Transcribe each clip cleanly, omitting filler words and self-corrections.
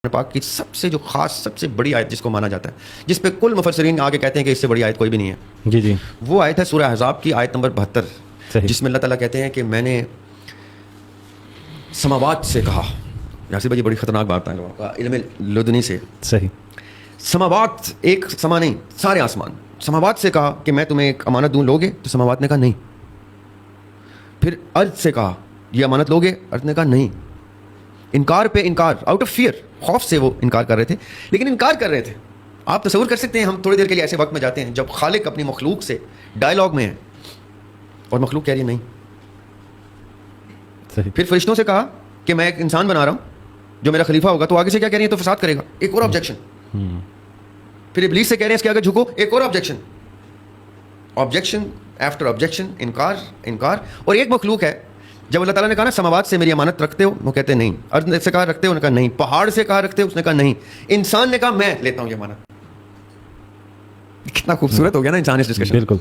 پاک کی سب سے جو خاص سب سے بڑی آیت جس کو مانا جاتا ہے, جس پہ کل مفسرین آگے کہتے ہیں کہ اس سے بڑی آیت کوئی بھی نہیں ہے, جی جی, وہ آیت ہے سورہ احزاب کی آیت نمبر 72, جس میں اللہ تعالیٰ کہتے ہیں کہ میں نے سماوات سے کہا. یاسر بھائی بڑی خطرناک بات ہے لوگوں کا علم لدنی سے. صحیح. سماوات ایک سما نہیں, سارے آسمان. سماوات سے کہا کہ میں تمہیں ایک امانت دوں, لوگے؟ تو سماوات نے کہا نہیں. پھر ارض سے کہا یہ امانت لوگے؟ ارض نے کہا نہیں. انکار پہ انکار, آؤٹ آف فیئر, خوف سے وہ انکار کر رہے تھے, لیکن انکار کر رہے تھے. آپ تصور کر سکتے ہیں ہم تھوڑی دیر کے لیے ایسے وقت میں جاتے ہیں جب خالق اپنی مخلوق سے ڈائلاگ میں ہے اور مخلوق کہہ رہی ہے نہیں. پھر فرشتوں سے کہا کہ میں ایک انسان بنا رہا ہوں جو میرا خلیفہ ہوگا, تو آگے سے کیا کہہ رہی ہے؟ تو فساد کرے گا. ایک اور آبجیکشن. پھر ابلیس سے کہہ رہے ہیں اس کے آگے جھکو, ایک اور آبجیکشن. آبجیکشن آفٹر آبجیکشن, انکار انکار. اور ایک مخلوق ہے, جب اللہ تعالیٰ نے کہا نا سماوات سے میری امانت رکھتے ہو, وہ کہتے ہیں نہیں. ارض سے کہا رکھتے ہو, انہوں نے کہا نہیں. پہاڑ سے کہا رکھتے ہو, اس نے کہا نہیں. انسان نے کہا میں لیتا ہوں یہ امانت. کتنا خوبصورت ہو گیا نا انسان اس ڈسکشن. بالکل.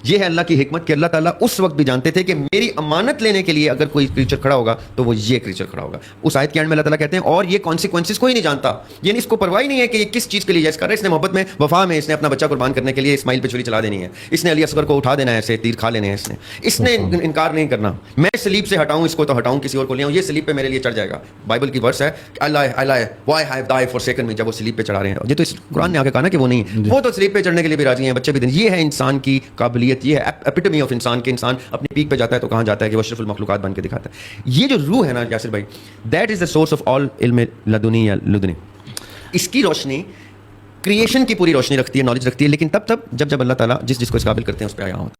یہ ہے اللہ کی حکمت کہ اللہ تعالیٰ اس وقت بھی جانتے تھے کہ میری امانت لینے کے لیے اگر کوئی کریچر کھڑا ہوگا تو وہ یہ کریچر کھڑا ہوگا. اس آیت کے اینڈ میں اللہ تعالیٰ کہتے ہیں اور یہ کانسیکوینسز کوئی نہیں جانتا, یعنی اس کو پرواہ نہیں ہے کہ یہ کس چیز کے لیے یس کر رہا ہے. اس نے محبت میں وفا میں اس نے اپنا بچہ قربان کرنے کے لیے اسماعیل پہ چھری چلا دینی ہے, اس نے علی اصغر کو اٹھا دینا ہے, ایسے تیر کھا لینے ہیں, اس نے انکار نہیں کرنا. میں سلیب سے ہٹاؤں اس کو تو ہٹاؤں, کسی اور کو لے آؤں, یہ سلیب پہ میرے لیے چڑھ جائے گا. بائبل کی ورس ہے وائی ہیو دائی فورسیکن می, جب وہ سلیب پہ چڑھا رہے ہیں. یہ تو اس قرآن نے آگے کہا نا کہ وہ نہیں, وہ تو سلیب پہ چڑھنے کے لیے بھی راضی ہیں, بچے بھی دیں. یہ ہے انسان کی قابلیت, یہ ہے آف انسان کے. انسان اپنی پیک پہ جاتا ہے تو کہاں جاتا ہے کہ وہ اشرف المخلوقات بن کے دکھاتا ہے. یہ جو روح ہے نا یاسر بھائی, that is the source of all علم لدنی یا لدنی. اس کی روشنی کریشن کی پوری روشنی رکھتی ہے, نالج رکھتی ہے, لیکن تب جب اللہ تعالیٰ جس کو اس قابل کرتے ہیں اس پہ آیا ہوتا ہے.